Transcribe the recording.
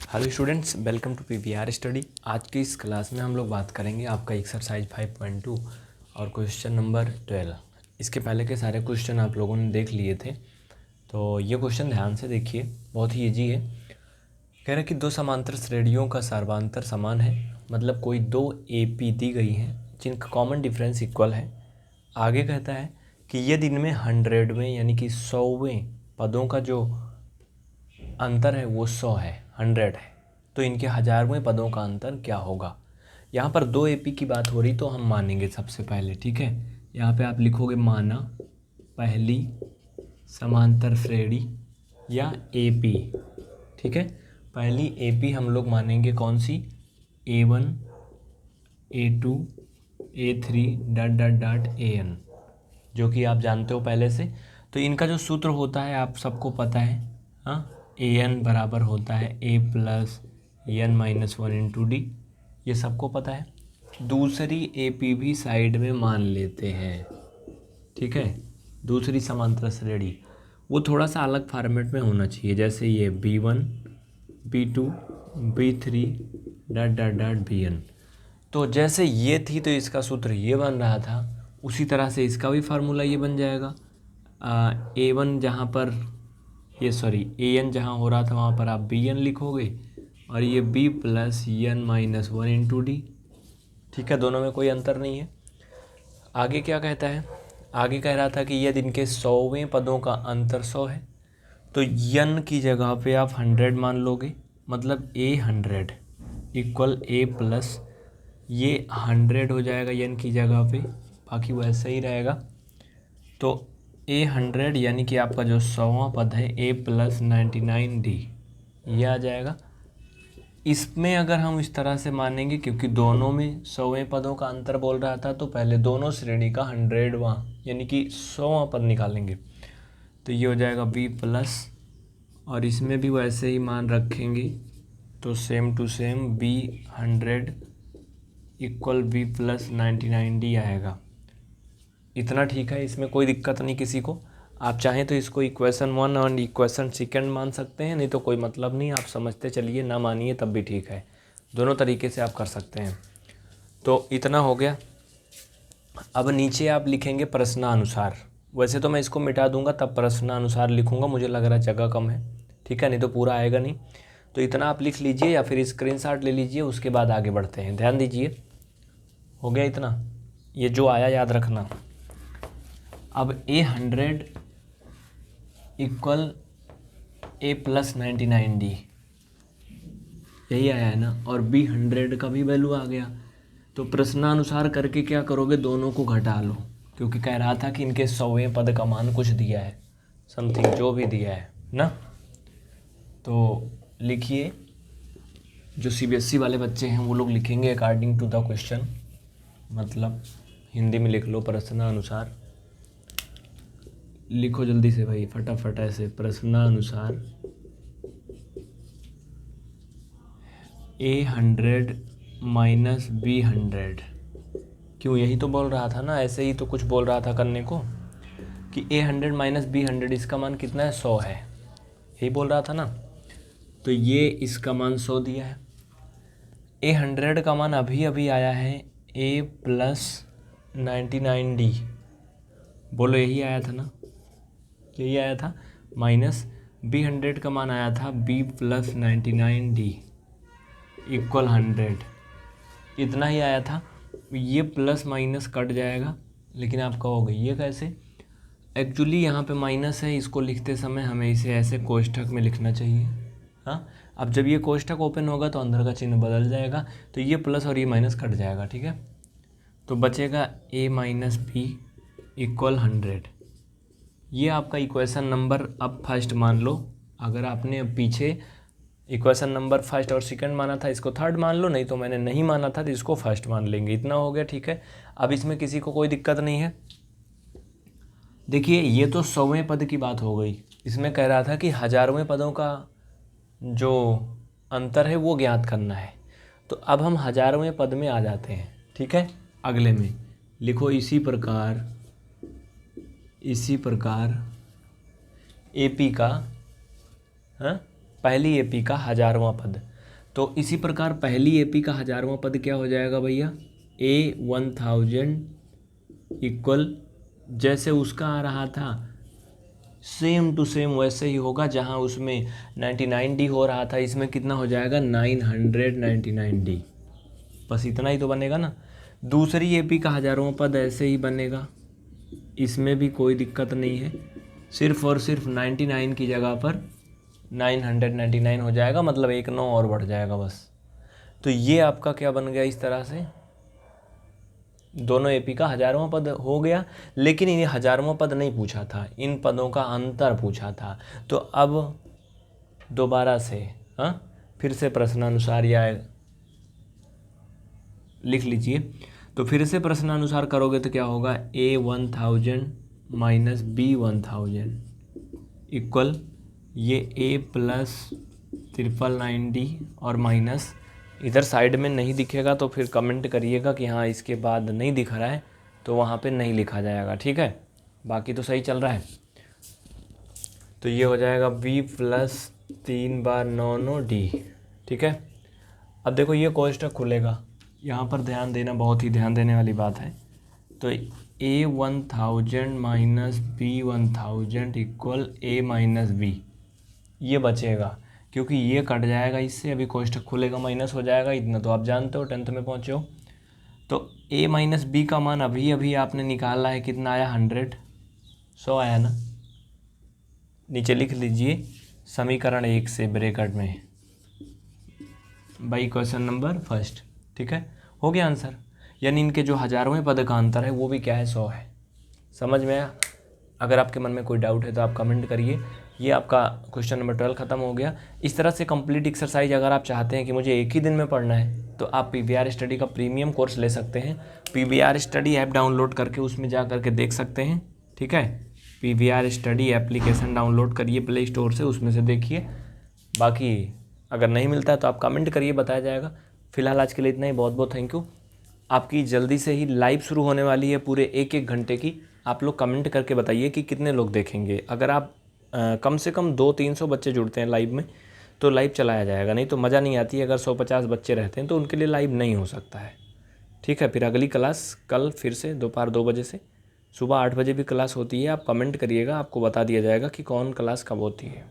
Hello students, welcome to PVR study. आज की इस क्लास में हम लोग बात करेंगे आपका एक्सरसाइज 5.2 और क्वेश्चन नंबर 12। इसके पहले के सारे क्वेश्चन आप लोगों ने देख लिए थे, तो ये क्वेश्चन ध्यान से देखिए, बहुत ही ईजी है। कह रहा है कि दो समांतर श्रेणियों का सर्वांतर समान है, मतलब कोई दो AP दी गई हैं जिनका कॉमन डिफरेंस इक्वल है। आगे कहता है कि यदि इनमें 100वें यानी कि 100वें पदों का जो अंतर है वो 100 है, 100 है, तो इनके 1000वें पदों का अंतर क्या होगा। यहाँ पर दो AP की बात हो रही तो हम मानेंगे सबसे पहले, ठीक है। यहाँ पे आप लिखोगे माना पहली समांतर श्रेणी या AP, ठीक है। पहली AP हम लोग मानेंगे कौन सी, A1 A2 A3 dot dot dot AN, जो कि आप जानते हो पहले से। तो इनका जो सूत्र होता है आप सबको पता है, हाँ। AN बराबर होता है A plus N-1 into D, ये सबको पता है। दूसरी AP भी साइड में मान लेते हैं, ठीक है। दूसरी समांतर श्रेणी वो थोड़ा सा अलग फॉर्मेट में होना चाहिए, जैसे ये B1 B2 B3 dot dot dot BN। तो जैसे ये थी तो इसका सूत्र ये बन रहा था, उसी तरह से इसका भी फार्मूला ये बन जाएगा। A1 जहाँ पर AN जहाँ हो रहा था वहाँ पर आप BN लिखोगे और ये B plus N-1 into D, ठीक है। दोनों में कोई अंतर नहीं है। आगे क्या कहता है, आगे कह रहा था कि यदि इनके 100वें पदों का अंतर 100 है तो N की जगह पे आप 100 मान लोगे, मतलब A100 इक्वल A प्लस ये 100 हो जाएगा N की जगह पे, बाकी वैसे ही रहेगा। तो A100 यानी कि आपका जो 100वां पद है A प्लस 99D, ये आ जाएगा। इसमें अगर हम इस तरह से मानेंगे, क्योंकि दोनों में 100वें पदों का अंतर बोल रहा था, तो पहले दोनों श्रेणी का 100वां यानी कि 100वां पद निकालेंगे, तो ये हो जाएगा B प्लस, और इसमें भी वैसे ही मान रखेंगे तो same to same B100 equal B plus 99D आएगा। इतना ठीक है, इसमें कोई दिक्कत नहीं किसी को। आप चाहें तो इसको इक्वेशन 1 और इक्वेशन 2 मान सकते हैं, नहीं तो कोई मतलब नहीं, आप समझते चलिए, ना मानिए तब भी ठीक है। दोनों तरीके से आप कर सकते हैं। तो इतना हो गया। अब नीचे आप लिखेंगे प्रश्नानुसार। वैसे तो मैं इसको मिटा दूंगा, तब प्रश्नानुसार लिखूंगा, मुझे लग रहा है जगह कम है, ठीक है, नहीं तो पूरा आएगा नहीं। तो इतना आप लिख लीजिए या फिर स्क्रीनशॉट ले लीजिए, उसके बाद आगे बढ़ते हैं। ध्यान दीजिए, हो गया इतना, ये जो आया याद रखना। अब A100 equal A plus 99D, यही आया है ना, और B100 का भी वैल्यू आ गया। तो प्रश्नानुसार करके क्या करोगे, दोनों को घटा लो, क्योंकि कह रहा था कि इनके 100वें पद का मान कुछ दिया है, समथिंग जो भी दिया है ना। तो लिखिए, जो CBSE वाले बच्चे हैं वो लोग लिखेंगे अकॉर्डिंग टू द क्वेश्चन, मतलब हिंदी में लिख लो प्रश्नानुसार। लिखो जल्दी से भाई, फटाफट ऐसे, प्रश्नानुसार A100 माइनस B100। क्यों, यही तो बोल रहा था ना, ऐसे ही तो कुछ बोल रहा था करने को कि A100 माइनस B100 इसका मान कितना है, 100 है, यही बोल रहा था ना। तो ये इसका मान 100 दिया है। A100 का मान अभी अभी आया है A प्लस 99D, बोलो यही आया था ना, यही आया था। माइनस B100 का मान आया था B प्लस 99D इक्वल 100, इतना ही आया था। ये प्लस माइनस कट जाएगा, लेकिन आप कहोगे ये कैसे, एक्चुअली यहाँ पे माइनस है, इसको लिखते समय हमें इसे ऐसे कोष्ठक में लिखना चाहिए, हाँ। अब जब ये कोष्ठक ओपन होगा तो अंदर का चिन्ह बदल जाएगा, तो ये प्लस और ये माइनस कट जाएगा, ठीक है। तो बचेगा A माइनस B इक्वल 100। ये आपका इक्वेशन नंबर अब फर्स्ट मान लो। अगर आपने पीछे इक्वेशन नंबर फर्स्ट और सेकंड माना था, इसको थर्ड मान लो, नहीं तो मैंने नहीं माना था तो इसको फर्स्ट मान लेंगे। इतना हो गया, ठीक है। अब इसमें किसी को कोई दिक्कत नहीं है। देखिए, ये तो 100वें पद की बात हो गई, इसमें कह रहा था कि 1000वें पदों का जो अंतर है वो ज्ञात करना है। तो अब हम 1000वें पद में आ जाते हैं, ठीक है। अगले में लिखो, इसी प्रकार AP का, हाँ, पहली AP का 1000वां पद। तो इसी प्रकार पहली एपी का 1000वां पद क्या हो जाएगा भैया, A1000 इक्वल जैसे उसका आ रहा था सेम टू सेम वैसे ही होगा, जहां उसमें 99D हो रहा था इसमें कितना हो जाएगा 999D। बस इतना ही तो बनेगा ना। दूसरी एपी का 1000वां पद ऐसे ही बनेगा, इसमें भी कोई दिक्कत नहीं है, सिर्फ और सिर्फ 99 की जगह पर 999 हो जाएगा, मतलब एक 9 और बढ़ जाएगा बस। तो ये आपका क्या बन गया, इस तरह से दोनों एपी का 1000वां पद हो गया। लेकिन ये 1000वां पद नहीं पूछा था, इन पदों का अंतर पूछा था। तो अब दोबारा से फिर से प्रश्नानुसार या लिख लीजिए। तो फिर से प्रश्नानुसार करोगे तो क्या होगा, A1000 माइनस B1000 इक्वल ये A+999D और माइनस इधर साइड में नहीं दिखेगा तो फिर कमेंट करिएगा कि हाँ इसके बाद नहीं दिख रहा है, तो वहाँ पे नहीं लिखा जाएगा, ठीक है। बाकी तो सही चल रहा है। तो ये हो जाएगा B+3 बार 9D, ठीक है। अब देखो ये कोष्टक खुलेगा, यहाँ पर ध्यान देना, बहुत ही ध्यान देने वाली बात है। तो A1000 minus B1000 equal A minus B, ये बचेगा क्योंकि ये कट जाएगा इससे, अभी कोष्टक खुलेगा माइनस हो जाएगा, इतना तो आप जानते हो, 10th में पहुँचे हो। तो A माइनस B का मान अभी अभी आपने निकाला है, कितना आया 100 आया ना। नीचे लिख लीजिए समीकरण 1 से ब्रैकेट में बाई क्वेश्चन नंबर फर्स्ट, ठीक है। हो गया आंसर, यानी इनके जो 1000वें पद का अंतर है वो भी क्या है, 100 है। समझ में आया? अगर आपके मन में कोई डाउट है तो आप कमेंट करिए। ये आपका क्वेश्चन नंबर 12 खत्म हो गया। इस तरह से कंप्लीट एक्सरसाइज अगर आप चाहते हैं कि मुझे एक ही दिन में पढ़ना है तो आप PVR स्टडी का प्रीमियम कोर्स ले सकते हैं। PVR स्टडी ऐप डाउनलोड करके उसमें जा करके देख सकते हैं, ठीक है। PVR स्टडी एप्लीकेशन डाउनलोड करिए प्ले स्टोर से, उसमें से देखिए। बाकी अगर नहीं मिलता है तो आप कमेंट करिए, बताया जाएगा। फिलहाल आज के लिए इतना ही, बहुत बहुत थैंक यू। आपकी जल्दी से ही लाइव शुरू होने वाली है पूरे 1-1 घंटे की। आप लोग कमेंट करके बताइए कि कितने लोग देखेंगे। अगर आप कम से कम 200-300 बच्चे जुड़ते हैं लाइव में तो लाइव चलाया जाएगा, नहीं तो मज़ा नहीं आती है। अगर 150 बच्चे रहते हैं तो उनके लिए लाइव नहीं हो सकता है, ठीक है। फिर अगली क्लास कल फिर से दोपहर 2 बजे से, सुबह 8 बजे भी क्लास होती है। आप कमेंट करिएगा, आपको बता दिया जाएगा कि कौन क्लास कब होती है।